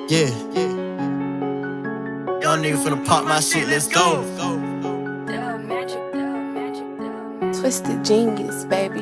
Yeah. Young nigga finna pop my shit, let's go. Twisted genius, baby.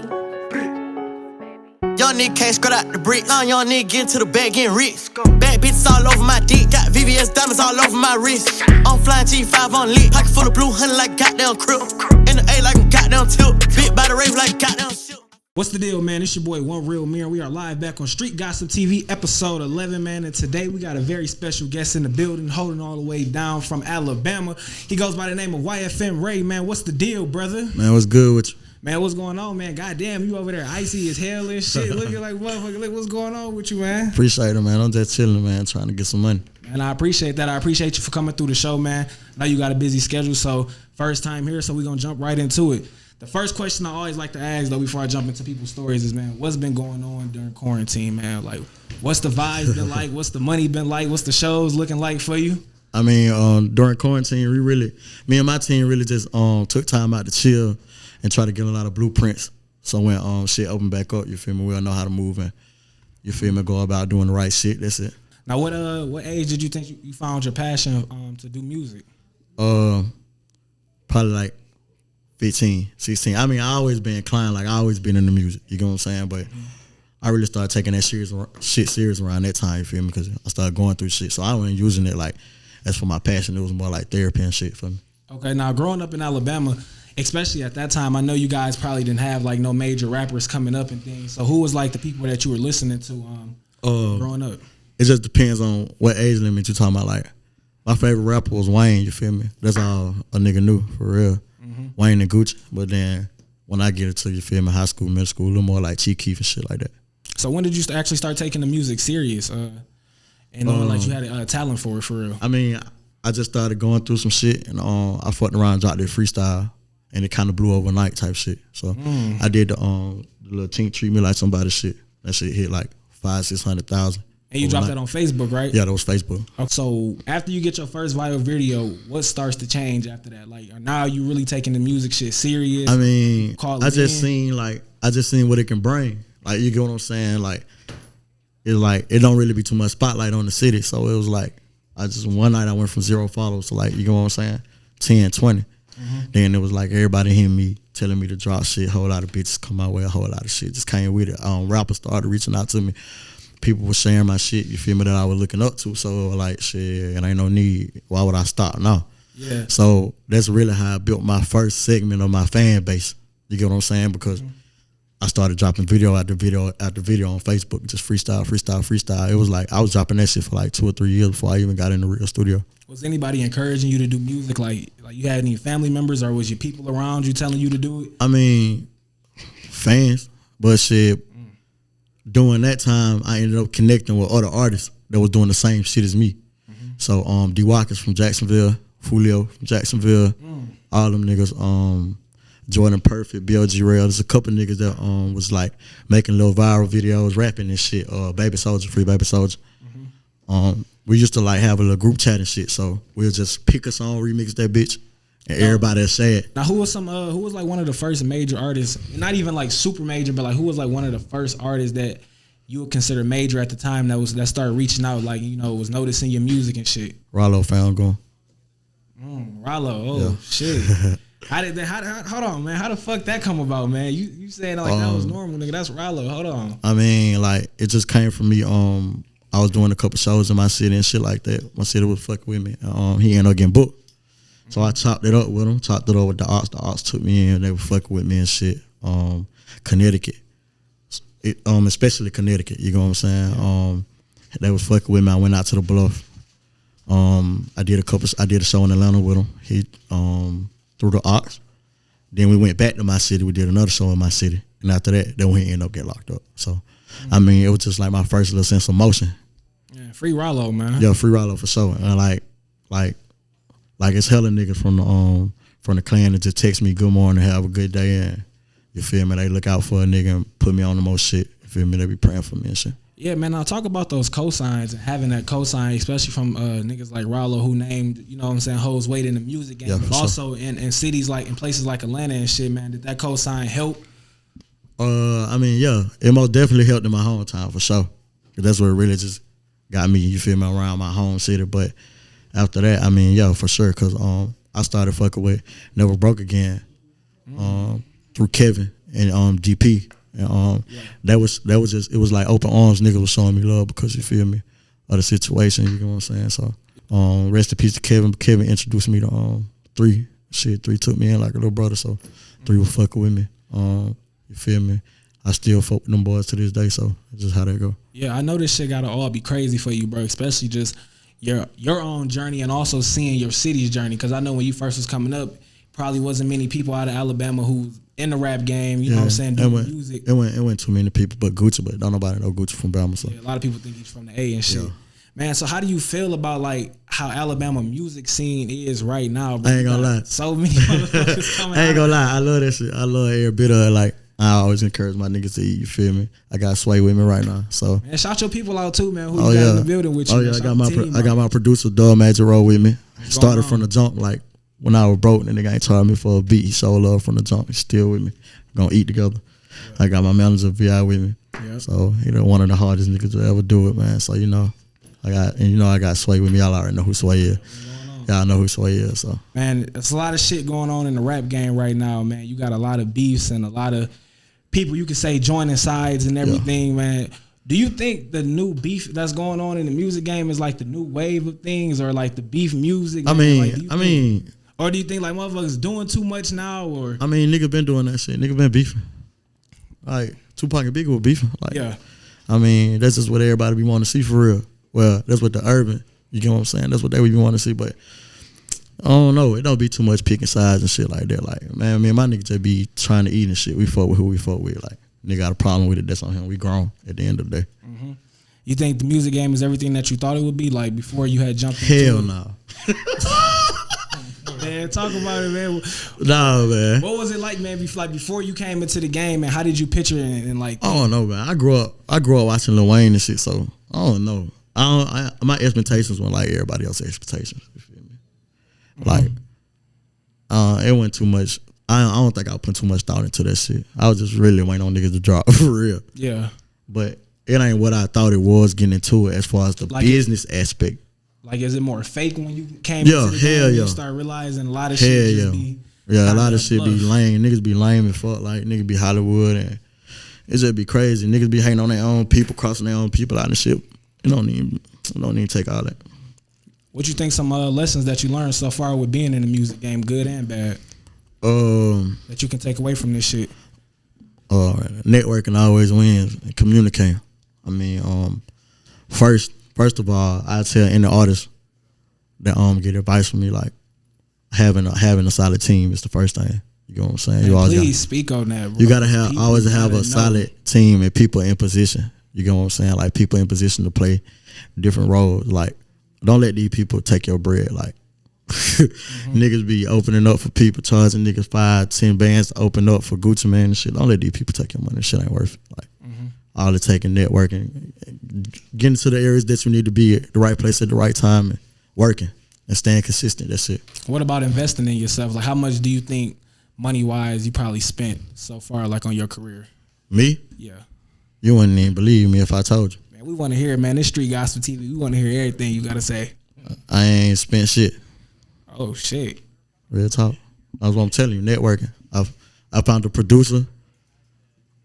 Young nigga can't scrub out the bricks. Young nigga get into the bag getting rich. Bad bitches all over my dick. Got VVS diamonds all over my wrist. I'm flying G5 on lit. Pocket full of blue honey like goddamn crib. In the A like a goddamn tilt. Bit by the rave like goddamn shit. What's the deal, man? It's your boy, One Real Mirror. We are live back on Street Gossip TV, episode 11, man. And today we got a very special guest in the building, holding all the way down from Alabama. He goes by the name of YFMRay, man. What's the deal, brother? Man, what's good with you? Man, what's going on, man? Goddamn, you over there icy as hell and shit. Looking like motherfucker. Like, what's going on with you, man? Appreciate it, man. I'm just chilling, man, trying to get some money. And I appreciate that. I appreciate you for coming through the show, man. I know you got a busy schedule, so first time here, so we're going to jump right into it. The first question I always like to ask, though, before I jump into people's stories is, man, what's been going on during quarantine, man? Like, what's the vibes been like? What's the money been like? What's the shows looking like for you? I mean, during quarantine, me and my team really just took time out to chill and try to get a lot of blueprints. So when shit opened back up, you feel me, we'll know how to move and, you feel me, go about doing the right shit. That's it. Now, what age did you think you found your passion to do music? Probably like 15, 16. I mean, I always been inclined, like I always been into music, you know what I'm saying? But I really started taking that shit serious around that time, you feel me? Because I started going through shit. So I wasn't using it like as for my passion. It was more like therapy and shit for me. Okay, now growing up in Alabama, especially at that time, I know you guys probably didn't have like no major rappers coming up and things. So who was like the people that you were listening to growing up? It just depends on what age limit you're talking about. Like, my favorite rapper was Wayne, you feel me? That's all a nigga knew, for real. Wayne and Gucci. But then when I get into, you feel me, high school, middle school, a little more like Chief Keef and shit like that. So when did you actually start taking the music serious and knowing like you had a talent for it, for real? I mean, I just started going through some shit and I fucked around and dropped that freestyle and it kind of blew overnight type shit. So I did the little Tink Treat Me Like Somebody shit. That shit hit like 500,000-600,000. And you dropped that on Facebook, right? Yeah, that was Facebook. So after you get your first viral video, what starts to change after that? Like, now you really taking the music shit serious? I mean, I just seen what it can bring. Like, you get what I'm saying? Like, it don't really be too much spotlight on the city. So it was like, one night I went from 0 followers to like, you get what I'm saying? 10, 20. Then it was like everybody hearing me, telling me to drop shit, a whole lot of bitches come my way, a whole lot of shit just came with it. Rappers started reaching out to me. People were sharing my shit, you feel me, that I was looking up to. So like, shit, and ain't no need. Why would I stop now? Yeah. So that's really how I built my first segment of my fan base. You get what I'm saying? Because I started dropping video after video after video on Facebook, just freestyle. It was like I was dropping that shit for like 2 or 3 years before I even got in the real studio. Was anybody encouraging you to do music? Like you had any family members, or was your people around you telling you to do it? I mean, fans, but shit. During that time, I ended up connecting with other artists that was doing the same shit as me. So D Watkins from Jacksonville, Fulio from Jacksonville, all them niggas, Jordan Perfect, BLG Rail. There's a couple niggas that was like making little viral videos, rapping and shit. Baby Soldier, Free Baby Soldier. We used to like have a little group chat and shit. So we'll just pick a song, remix that bitch, and everybody will say it. Now, who was like one of the first major artists, not even like super major, but like who was like one of the first artists that you would consider major at the time that started reaching out, like, you know, was noticing your music and shit? Ralo, Famgoon. Ralo, shit. Hold on, man. How the fuck that come about, man? You saying like that was normal, nigga? That's Ralo. Hold on. I mean, like, it just came from me. I was doing a couple shows in my city and shit like that. My city was fucking with me. He ended up getting booked. So I chopped it up with him, chopped it up with the Ox. The Ox took me in, they were fucking with me and shit. Connecticut. Especially Connecticut, you know what I'm saying? They was fucking with me. I went out to the Bluff. I did a show in Atlanta with him. He through the Ox. Then we went back to my city, we did another show in my city. And after that, then we ended up getting locked up. So I mean, it was just like my first little sense of motion. Yeah, free Ralo, man. Yeah, free Ralo for sure. And like it's hella niggas from the clan that just text me good morning, have a good day, and you feel me, they look out for a nigga and put me on the most shit. You feel me, they be praying for me and shit. Yeah, man, I'll talk about those cosigns and having that cosign, especially from niggas like Ralo, who named, you know what I'm saying, holds weight in the music game, but also in cities like, in places like Atlanta and shit, man. Did that cosign help? I mean, yeah, it most definitely helped in my hometown for sure. That's where it really just got me, you feel me, around my home city. But after that, I mean, yeah, for sure, because I started fucking with Never Broke Again through Kevin and GP. And that was just, it was like open arms. Niggas was showing me love because, you feel me, of the situation, you know what I'm saying? So rest in peace to Kevin. Kevin introduced me to 3. Shit, 3 took me in like a little brother, so 3 was fucking with me. You feel me? I still fuck with them boys to this day, so that's just how that go. Yeah, I know this shit gotta all be crazy for you, bro, especially just your own journey and also seeing your city's journey. Because I know when you first was coming up, probably wasn't many people out of Alabama who in the rap game, you know what I'm saying, doing music. It went too many people but Gucci, but don't nobody know Gucci from Bama. So. Yeah, a lot of people think he's from the A and shit. Yeah. Man, so how do you feel about like how Alabama music scene is right now, bro? I ain't gonna lie. So many motherfuckers coming out. I ain't gonna lie. I love that shit. I love every bit of it. Like, I always encourage my niggas to eat, you feel me? I got Sway with me right now. So and shout your people out too, man, who you got in the building with you. Oh, yeah, I got my producer, Doug Major Roll, with me. Started from the jump, like, when I was broke and the nigga ain't charged me for a beat. He showed love from the jump. He's still with me. Gonna eat together. Yeah. I got my manager, VI, with me. Yep. So, he one of the hardest niggas to ever do it, man. So, you know, I got Sway with me. Y'all already know who Sway is. Y'all know who Sway is. So, man, there's a lot of shit going on in the rap game right now, man. You got a lot of beefs and a lot of people, you could say, joining sides and everything, man. Do you think the new beef that's going on in the music game is like the new wave of things, or like the beef music? Or do you think like motherfuckers doing too much now? Or I mean, nigga been doing that shit. Nigga been beefing. Like Tupac and Biggie were beefing. Like, yeah. I mean, that's just what everybody be wanting to see for real. Well, that's what the urban, you get what I'm saying? That's what they would be wanting to see. But I don't know. It don't be too much picking sides and shit like that. Like, man, me and my nigga just be trying to eat and shit. We fuck with who we fuck with. Like, nigga got a problem with it, that's on him. We grown at the end of the day. Mm-hmm. You think the music game is everything that you thought it would be, like before you had jumped into it? Hell no. Man, talk about it, man. Nah, man. What was it like, man? Before you came into the game, and how did you picture it? And like, I don't know, man. I grew up watching Lil Wayne and shit, so I don't know. My expectations weren't like everybody else's expectations. You feel me? Like, it wasn't too much. I don't think I put too much thought into that shit. I was just really waiting on niggas to drop for real. Yeah. But it ain't what I thought it was getting into it as far as the like business aspect. Like, is it more fake when you came into the game? You start realizing a lot of shit just be a lot of shit be lame. Niggas be lame as fuck. Like, niggas be Hollywood and it just be crazy. Niggas be hating on their own people, crossing their own people out and shit. You don't even take all that. What you think some lessons that you learned so far with being in the music game, good and bad, that you can take away from this shit? Networking always wins and communicating. I mean, first of all, I tell any artist that get advice from me, like having a solid team is the first thing. You know what I'm saying? Man, you always please speak on that, bro. You gotta always have a solid team and people in position. You know what I'm saying? Like, people in position to play different roles. Like, don't let these people take your bread. Like, niggas be opening up for people, charging niggas 5-10 bands to open up for Gucci Mane and shit. Don't let these people take your money. Shit ain't worth it. Like, all it taking networking, getting to the areas that you need to be at the right place at the right time, and working and staying consistent. That's it. What about investing in yourself? Like, how much do you think, money wise, you probably spent so far, like, on your career? Me? Yeah. You wouldn't even believe me if I told you. Man, we want to hear it, man. This Street Gospel TV, we want to hear everything you got to say. I ain't spent shit. Oh, shit. Real talk. That's what I'm telling you, networking. I found a producer.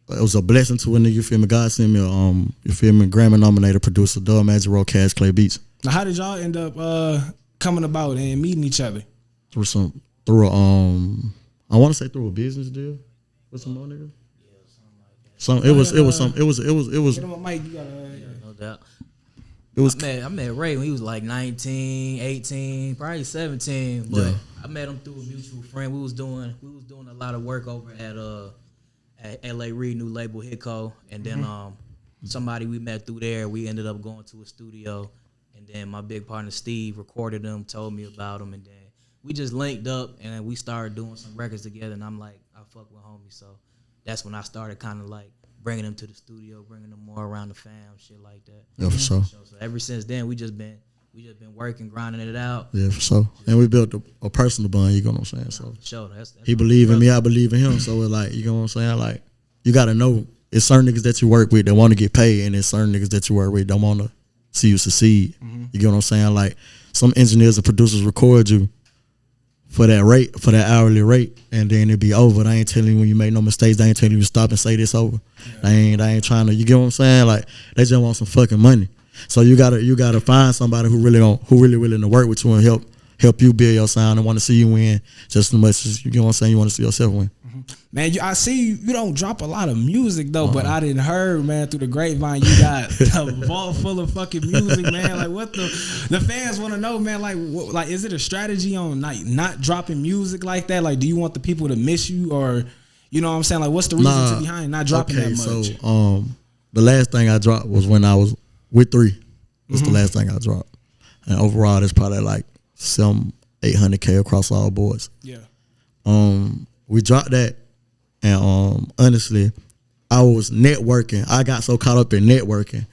It was a blessing to a nigga, you feel me? God sent me a, you feel me, Grammy-nominated producer, Doug Major Roll, Cash Clay Beats. Now, how did y'all end up coming about and meeting each other? Through I want to say through a business deal with some more nigga. It was. Get him a mic, you gotta. No doubt. It was. I met Ray when he was like 19, 18, probably 17. But yeah. I met him through a mutual friend. We was doing a lot of work over at LA Reid new label Hitco, and then somebody we met through there. We ended up going to a studio, and then my big partner Steve recorded them, told me about them, and then we just linked up and then we started doing some records together. And I'm like, I fuck with homies, so. That's when I started kind of like bringing them to the studio, bringing them more around the fam, shit like that. Yeah, for sure. So ever since then, we just been working, grinding it out. Yeah, for sure. And we built a personal bond. You know what I'm saying? So for sure. That's he believe in me, I believe in him. So it's like, you know what I'm saying? Like, you gotta know it's certain niggas that you work with that want to get paid, and it's certain niggas that you work with don't want to see you succeed. You get what I'm saying? Like some engineers and producers record you for that rate, for that hourly rate, and then it be over. They ain't telling you when you make no mistakes. They ain't telling you to stop and say this over. Yeah. They ain't trying to. You get what I'm saying? Like they just want some fucking money. So you gotta find somebody who really willing to work with you and help you build your sound and want to see you win just as much as you get what I'm saying. You want to see yourself win. Man, I see you don't drop a lot of music though, but I didn't heard, man, through the grapevine you got a vault full of fucking music, man. Like what the fans want to know, man. Like is it a strategy on like not dropping music like that? Like do you want the people to miss you, or you know what I'm saying? Like what's the reason behind not dropping that much? So the last thing I dropped was when I was with 3. That's the last thing I dropped, and overall that's probably like some 800K across all boards. Yeah. We dropped that. And honestly, I was networking. I got so caught up in networking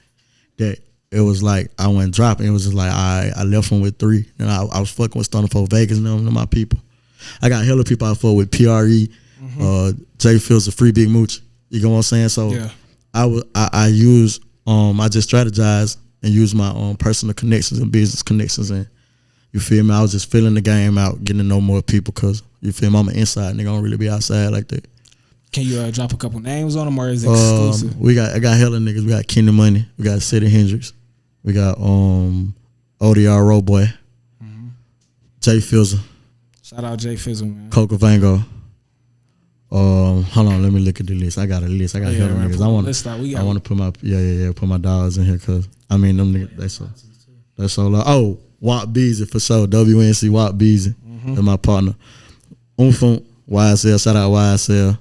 that it was like I went dropping. It was just like I left them with 3, and I was fucking with Stunner for Vegas and them my people. I got hella people I fuck with PRE, Jay Fields, a Free Big Mooch. You know what I'm saying? So yeah. I just strategized and used my personal connections and business connections, and you feel me? I was just filling the game out, getting to know more people, because you feel me? I'm an inside nigga. I don't really be outside like that. Can you drop a couple names on them, or is it exclusive? I got hella niggas. We got Kenny Money. We got City Hendrix. We got ODR Roe Boy. Jay Fizzle. Shout out Jay Fizzle, man. Coca Vango. Hold on, let me look at the list. I got a list. I got hella niggas. I want to put my dogs in here, cause I mean them niggas. That's so low. Oh, Watt Beezy for sure. WNC Watt Beezy. That's my partner. Umfunk YSL. Shout out YSL.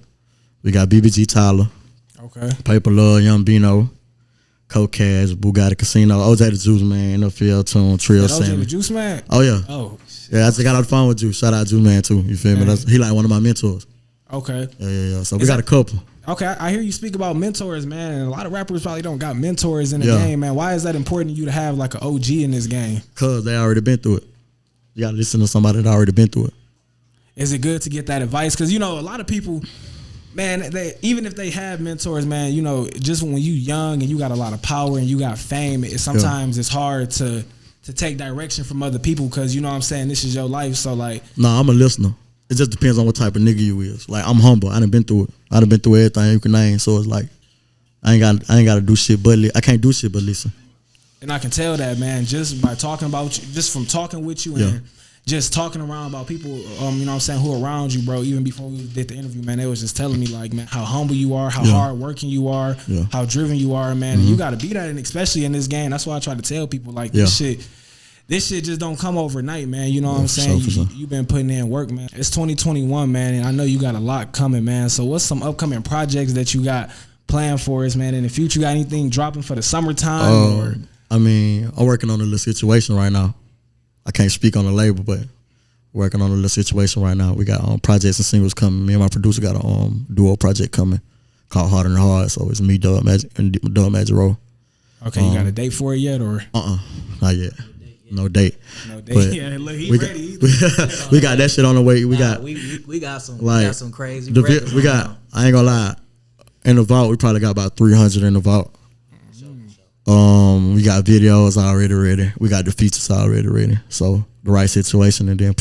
We got BBG Tyler, Paper Love, Young Bino, Coke Cash, Bugatti Casino, OJ the Juice Man, NFL Tune, Trill Sammy. OJ the Juice Man? Oh yeah. Oh. Yeah, I just got out the phone with Juice. Shout out Juice Man too. You feel me? He like one of my mentors. Okay. Yeah. So we got a couple. Okay, I hear you speak about mentors, man, and a lot of rappers probably don't got mentors in the game, man. Why is that important to you to have like an OG in this game? Cause they already been through it. You gotta listen to somebody that already been through it. Is it good to get that advice? Cause you know a lot of people, man, even if they have mentors, man, you know, just when you young and you got a lot of power and you got fame, sometimes it's hard to take direction from other people, because you know what I'm saying, this is your life. So like, I'm a listener. It just depends on what type of nigga you is. Like I'm humble. I done been through it. I done been through everything you can name. So it's like I ain't got to do shit, but I can't do shit but listen. And I can tell that, man, just by talking about you, just from talking with you and just talking around about people, you know what I'm saying, who are around you, bro. Even before we did the interview, man, they was just telling me like, man, how humble you are, how hard working you are, how driven you are, man. And you got to be that, and especially in this game. That's why I try to tell people like this shit just don't come overnight, man. You know what I'm saying? You've been putting in work, man. It's 2021, man, and I know you got a lot coming, man. So what's some upcoming projects that you got planned for us, man? In the future, you got anything dropping for the summertime? I mean, I'm working on a little situation right now. I can't speak on the label, but working on a little situation right now. We got projects and singles coming. Me and my producer got a duo project coming called Harder Than Hard. So it's me, Dub Magic, and Dub Magic Roll. Okay, you got a date for it yet, or? Not yet. No date. But yeah, look, he ready. We got that shit on the way. We got some crazy. We got. I ain't gonna lie. In the vault, we probably got about 300 in the vault. We got videos already ready. We got the features already ready. So the right situation, and then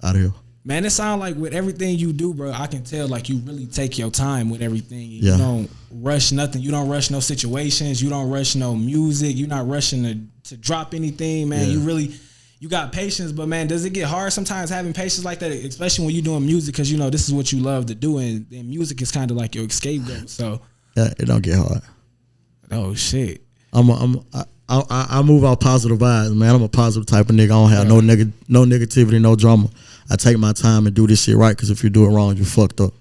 out of here. Man, it sounds like with everything you do, bro, I can tell like you really take your time with everything. You don't rush nothing. You don't rush no situations. You don't rush no music. You're not rushing to drop anything, man. You got patience, but man, does it get hard sometimes having patience like that, especially when you're doing music, because you know this is what you love to do, and music is kind of like your scapegoat. So it don't get hard. Oh shit. I move out positive vibes, man. I'm a positive type of nigga. I don't have no negativity, no drama. I take my time and do this shit right, because if you do it wrong, you fucked up.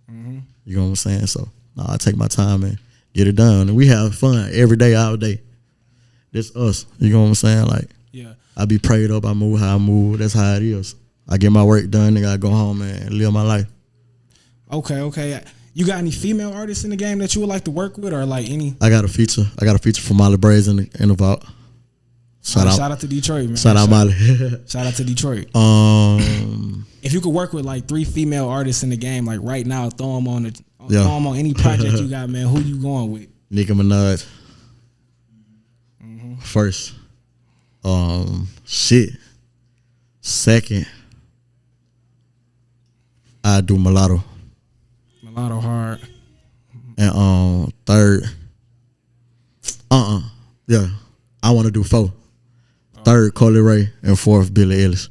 You know what I'm saying? So I take my time and get it done, and we have fun every day, all day. This us. You know what I'm saying? Like, I be prayed up. I move how I move. That's how it is. I get my work done, nigga. I go home and live my life. Okay. You got any female artists in the game that you would like to work with, or like any? I got a feature from Molly Braze in the vault. Shout out to Detroit, man. Shout out Molly. Shout out to Detroit. If you could work with like 3 female artists in the game, like right now, throw them on any project you got, man. Who you going with? Nicki Minaj. First. Shit. Second, I do mulatto. Mulatto hard. And third, yeah, I want to do 4. Third, Coley Ray, and 4th, Billy Ellis.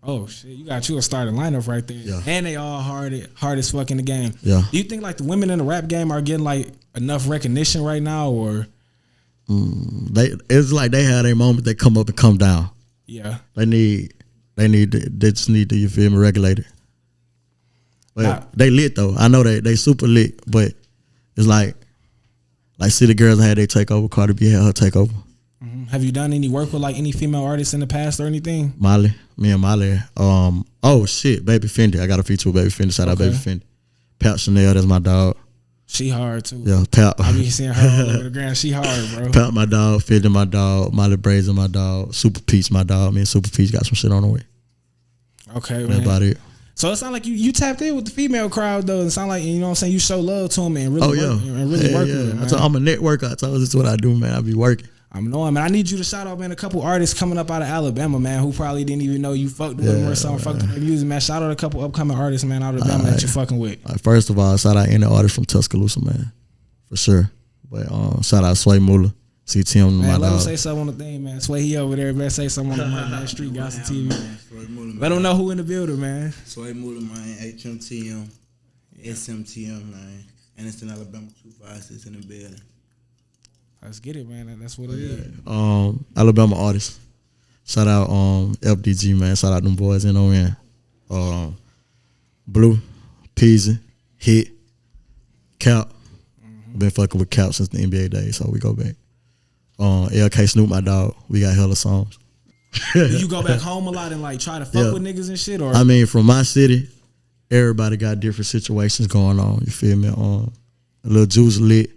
Oh shit, you got you a starting lineup right there. Yeah. And they all hard as fuck in the game. Yeah. Do you think like the women in the rap game are getting like enough recognition right now, or It's like they had a moment, they come up and come down. yeah? They just need to, you feel me, regulate it. But they lit though. I know they super lit, but it's like City Girls had their takeover. Cardi B had her takeover. Mm-hmm. Have you done any work with like any female artists in the past or anything? Me and Molly. Oh shit, Baby Fendi. I got a feature with Baby Fendi. Shout out Baby Fendi. Pat Chanel, that's my dog. She hard too. Yeah, Pat. I be seeing her all over the ground. She hard, bro. Pat, my dog. Fendi, my dog. Molly Brazen, my dog. Super Peach, my dog. Me and Super Peach got some shit on the way. Okay, That's man. about it. So it sounds like you tapped in with the female crowd though. It sound like, you know what I'm saying, you show love to them and really work with them, man. I'm a networker. I told you this is what I do, man. I be working. I'm knowing, man. I need you to shout out, man, a couple artists coming up out of Alabama, man, who probably didn't even know you fucked with them or something, fucked with their music, man. Shout out a couple upcoming artists, man, out of Alabama that you fucking with. First of all, shout out any artist from Tuscaloosa, man, for sure. But shout out Sway Muller, CTM, Man, my let him dog. say something on the thing, man. Sway, he over there, man. Say something on the mic, man. Street Gossip TV. Let them know who in the building, man. Sway Muller, man. HMTM, SMTM, man. Anderson, Alabama 256 in the building. Let's get it, man. That's what it is. Alabama artists. Shout out FDG, man. Shout out them boys in Blue, Peasy, Hit, Cap. Been fucking with Cap since the NBA days, so we go back. LK Snoop, my dog. We got hella songs. Do you go back home a lot and like try to fuck with niggas and shit? Or I mean, from my city, everybody got different situations going on. You feel me? Lil Juice lit.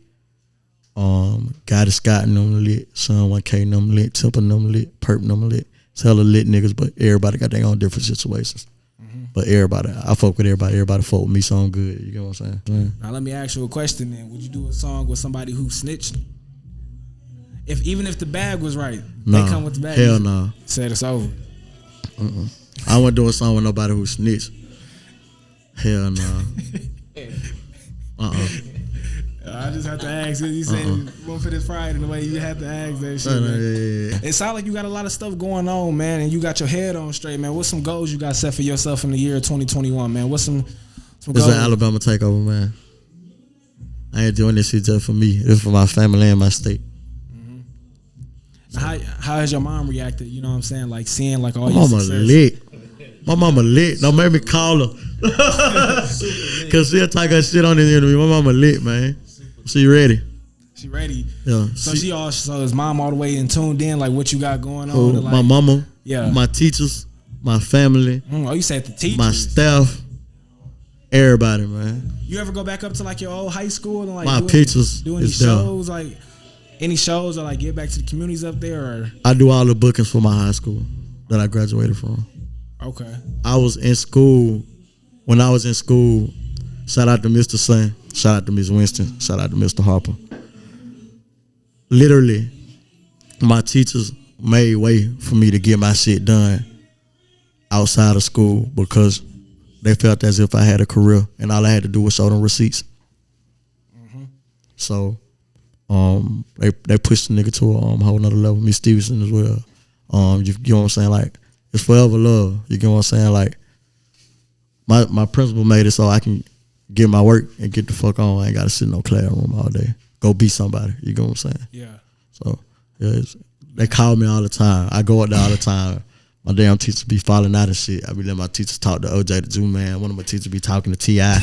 Gotti Scott and them lit. Son 1K and them lit. Temple and them lit. Perp and them lit. It's hella lit niggas, but everybody got their own different situations. But everybody, I fuck with everybody. Everybody fuck with me, so I'm good. You know what I'm saying? Now let me ask you a question, then. Would you do a song with somebody who snitched? Even if the bag was right, Nah, they come with the bag. hell nah. Said it's over. I wouldn't do a song with nobody who snitched. Hell nah. I just have to ask. You said one for this Friday, the way you have to ask that shit. Man. It sounds like you got a lot of stuff going on, man, and you got your head on straight, man. What's some goals you got set for yourself in the year 2021, man? What's some goals? It's an Alabama takeover, man. I ain't doing this shit just for me. It's for my family and my state. How has your mom reacted? You know what I'm saying? Like seeing like all My your mama success. lit. My mama lit. Don't make me call her. Cause she'll take her shit on this interview. My mama lit, man. She ready. She ready. Yeah. So is mom all the way in tuned in like what you got going on? My mama. Yeah. My teachers. My family. Oh, you said the teachers. My staff. Everybody, man. You ever go back up to like your old high school and like My pictures do any is there. shows like any shows or like get back to the communities up there or? I do all the bookings for my high school that I graduated from. Okay. I was in school. When I was in school, shout out to Mr. Sun, shout out to Ms. Winston, shout out to Mr. Harper. Literally, my teachers made way for me to get my shit done outside of school because they felt as if I had a career and all I had to do was show them receipts. So they pushed the nigga to a whole nother level. Miss Stevenson as well. You know what I'm saying? Like, it's forever love. You get what I'm saying? Like, my principal made it so I can get my work and get the fuck on. I ain't got to sit in no classroom all day. Go be somebody. You get what I'm saying? Yeah. So, yeah, they call me all the time. I go up there all the time. My damn teachers be falling out of shit. I be letting my teachers talk to OJ the Jew Man. One of my teachers be talking to T.I.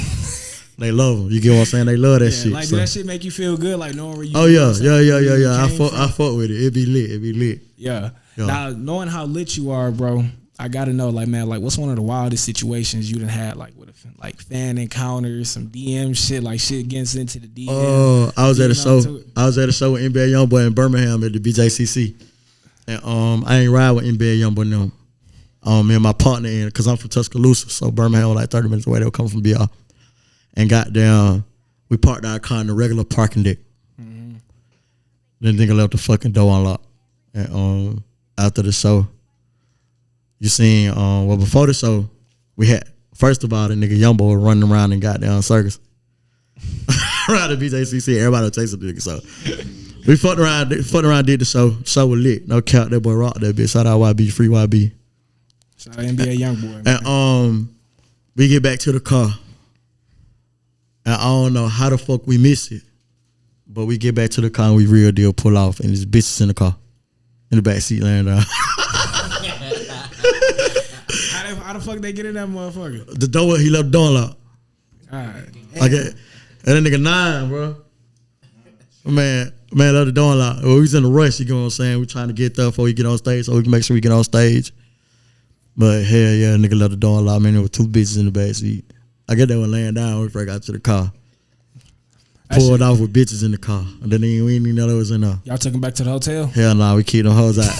They love them. You get what I'm saying? They love that shit. Like, so. do that shit make you feel good? Like knowing where you? Oh yeah. I fuck with it. It be lit. Yeah. Yeah. Now knowing how lit you are, bro, I gotta know, like, man, like, what's one of the wildest situations you done had, like, with like fan encounters, some DM shit, like shit gets into the DM. Oh, I was at a show. I was at a show with NBA Youngboy in Birmingham at the BJCC, and I ain't ride with NBA Youngboy now. Me and my partner in, cause I'm from Tuscaloosa, so Birmingham was like 30 minutes away. They were coming from BR, and got down. We parked our car in the regular parking deck. Then nigga left the fucking door unlocked, and after the show, you seen well before the show, we had first of all the nigga Young Boy running around in goddamn circus around the BJCC. Everybody was chasing the nigga. So we fucked around, did the show. Show was lit. No cap, that boy rocked that bitch. Shout out YB, free YB. Shout out NBA Young Boy. Man. And we get back to the car. And I don't know how the fuck we miss it. But we get back to the car and we real deal pull off and there's bitches in the car. In the back seat laying down. How the fuck they get in that motherfucker? The door, he left the door locked. Alright. Like and that nigga 9, bro. Man left the door locked. Well, we was in a rush, you know what I'm saying? We trying to get there before we get on stage so we can make sure we get on stage. But hell yeah, nigga left the door locked. Man, there were 2 bitches in the back seat. I guess they were laying down when we first got to the car. Pulled off with bitches in the car. And then we didn't even know they was in there. Y'all took them back to the hotel? Hell nah, we keep them hoes out.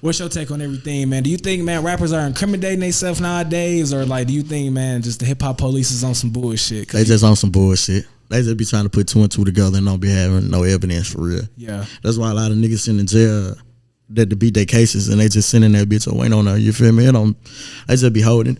What's your take on everything, man? Do you think, man, rappers are incriminating themselves nowadays? Or like, do you think, man, just the hip hop police is on some bullshit? They just on some bullshit. They just be trying to put 2 and 2 together and don't be having no evidence for real. Yeah. That's why a lot of niggas sitting in jail that to beat their cases and they just sitting that bitch or waiting on her. You feel me? They just be holding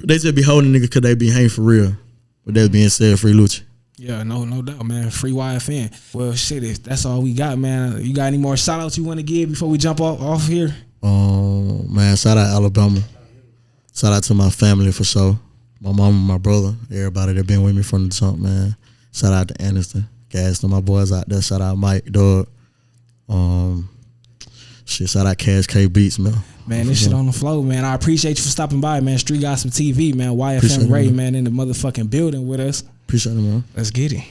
niggas because they be hanging for real. With that being said, free Lucci. Yeah, no doubt, man. Free YFN. Well, shit, if that's all we got, man. You got any more shout outs you want to give before we jump off here? Man, shout out Alabama. Shout out to my family for sure. My mom and my brother, everybody that been with me from the jump, man. Shout out to Aniston, Gas to my boys out there. Shout out Mike, dog. Shout out Cash K Beats, man. Man, this shit on the flow, man. I appreciate you for stopping by, man. Street Gossip TV, man. YFMRay, man, in the motherfucking building with us. Appreciate it, man. Let's get it.